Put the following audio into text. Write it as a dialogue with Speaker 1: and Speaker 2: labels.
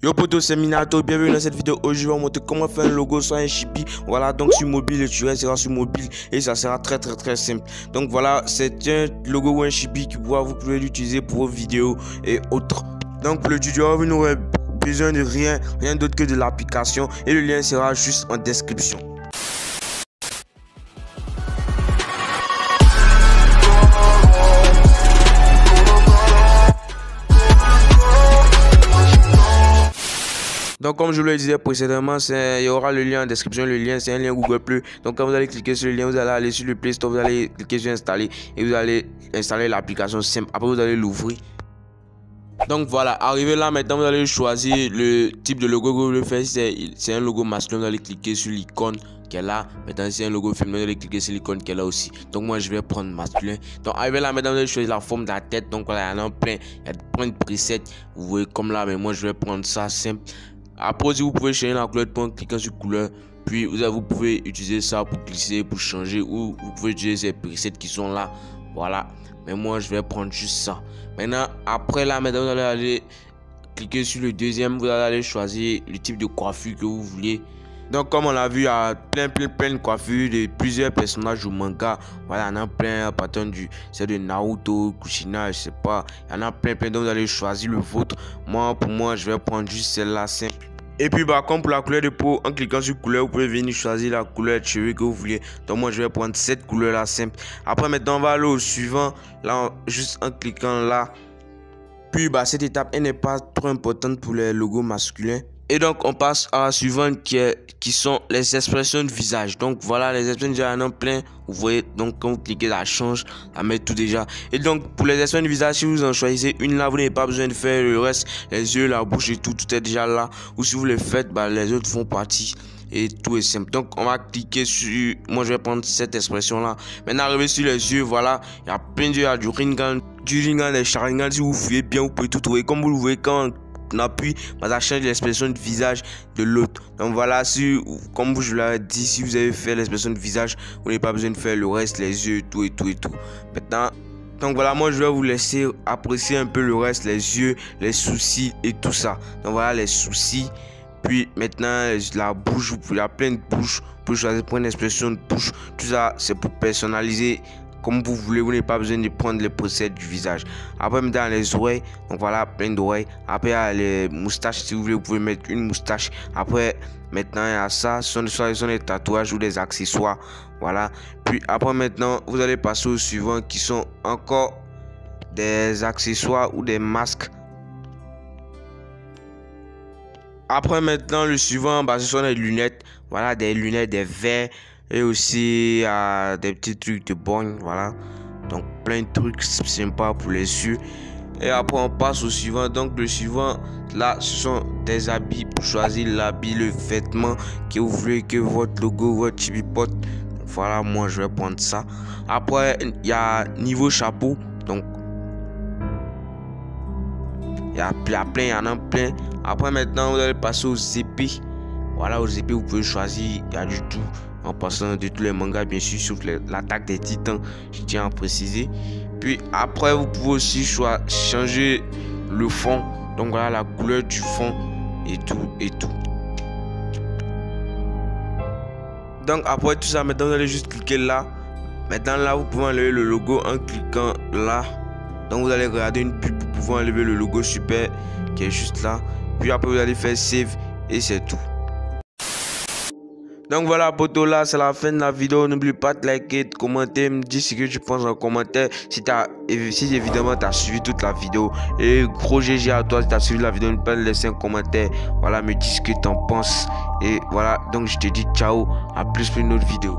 Speaker 1: Yo poto, c'est Minato, bienvenue dans cette vidéo. Aujourd'hui je vais vous montrer comment faire un logo sur un Chibi. Voilà, donc sur mobile, et tu resteras sur mobile et ça sera très simple. Donc voilà, c'est un logo ou un Chibi qui vous pouvez l'utiliser pour vos vidéos et autres. Donc pour le tutoriel, vous n'aurez besoin de rien d'autre que de l'application et le lien sera juste en description. Donc comme je vous le disais précédemment, il y aura le lien en description. Le lien c'est un lien Google+. Donc quand vous allez cliquer sur le lien, vous allez aller sur le Play Store, vous allez cliquer sur installer et vous allez installer l'application simple. Après vous allez l'ouvrir. Donc voilà, arrivé là maintenant vous allez choisir le type de logo que vous voulez faire. C'est un logo masculin, vous allez cliquer sur l'icône qui est là. Maintenant c'est un logo féminin, vous allez cliquer sur l'icône qui est là aussi. Donc moi je vais prendre masculin. Donc arrivé là maintenant vous allez choisir la forme de la tête. Donc voilà, il y en a plein, il y a plein de presets. Vous voyez comme là, mais moi je vais prendre ça simple. Après aussi vous pouvez changer la couleur en cliquant sur couleur. Puis vous pouvez utiliser ça pour glisser, pour changer, ou vous pouvez utiliser ces presets qui sont là. Voilà, mais moi je vais prendre juste ça. Maintenant après là maintenant vous allez aller cliquer sur le deuxième, vous allez aller choisir le type de coiffure que vous voulez. Donc comme on l'a vu, il y a plein de coiffures de plusieurs personnages au manga. Voilà, il y en a plein à partir c'est de Naruto, Kushina, je sais pas. Il y en a plein donc vous allez choisir le vôtre. Pour moi je vais prendre juste celle-là simple. Et puis comme pour la couleur de peau, en cliquant sur couleur, vous pouvez venir choisir la couleur de cheveux que vous voulez. Donc moi je vais prendre cette couleur là simple. Après maintenant on va aller au suivant, là juste en cliquant là. Puis cette étape elle n'est pas trop importante pour les logos masculins. Et donc on passe à la suivante qui sont les expressions de visage. Donc voilà, les expressions de visage, il y en a plein. Vous voyez, donc quand vous cliquez, ça change, ça met tout déjà. Et donc pour les expressions de visage, si vous en choisissez une là, vous n'avez pas besoin de faire le reste, les yeux, la bouche et tout est déjà là. Ou si vous les faites, les autres font partie. Et tout est simple. Donc on va cliquer sur, moi je vais prendre cette expression là. Maintenant arrivé sur les yeux, voilà, il y a plein d'yeux, il y a du Rinnegan, des Sharingan. Si vous fouillez bien, vous pouvez tout trouver. Comme vous le voyez quand on appuie, ça change l'expression de visage de l'autre. Donc voilà, comme je vous l'avais dit, si vous avez fait l'expression de visage, vous n'avez pas besoin de faire le reste, les yeux, tout. Maintenant, donc voilà, moi je vais vous laisser apprécier un peu le reste, les yeux, les sourcils et tout ça. Donc voilà les sourcils. Puis maintenant la bouche, il y a plein de bouches. Vous pouvez choisir pour une expression de bouche. Tout ça c'est pour personnaliser comme vous voulez, vous n'avez pas besoin de prendre les presets du visage. Après maintenant les oreilles, donc voilà plein d'oreilles. Après il y a les moustaches, si vous voulez vous pouvez mettre une moustache. Après maintenant il y a ça, ce sont des tatouages ou des accessoires. Voilà. Puis après maintenant vous allez passer au suivant qui sont encore des accessoires ou des masques. Après maintenant le suivant, ce sont des lunettes. Voilà, des lunettes, des verres. Et aussi des petits trucs de borgne, voilà. Donc plein de trucs sympas pour les yeux. Et après on passe au suivant. Donc le suivant là ce sont des habits pour choisir l'habit, le vêtement que vous voulez que votre logo, votre chibi porte. Voilà, moi je vais prendre ça. Après il y a niveau chapeau. Donc il y en a plein. Après maintenant vous allez passer aux épées. Voilà, aux épées vous pouvez choisir, il y a du tout. En passant de tous les mangas bien sûr, sauf l'attaque des titans, je tiens à préciser. Puis après vous pouvez aussi changer le fond. Donc voilà la couleur du fond et tout. Donc après tout ça, maintenant vous allez juste cliquer là. Maintenant là vous pouvez enlever le logo en cliquant là. Donc vous allez regarder une pub pour pouvoir enlever le logo super qui est juste là. Puis après vous allez faire save et c'est tout. Donc voilà poto, là c'est la fin de la vidéo. N'oublie pas de liker, de commenter, me dire ce que tu penses en commentaire. Si évidemment tu as suivi toute la vidéo. Et gros GG à toi si tu as suivi la vidéo. N'oublie pas de laisser un commentaire. Voilà, me dis ce que tu en penses. Et voilà, donc je te dis ciao, à plus pour une autre vidéo.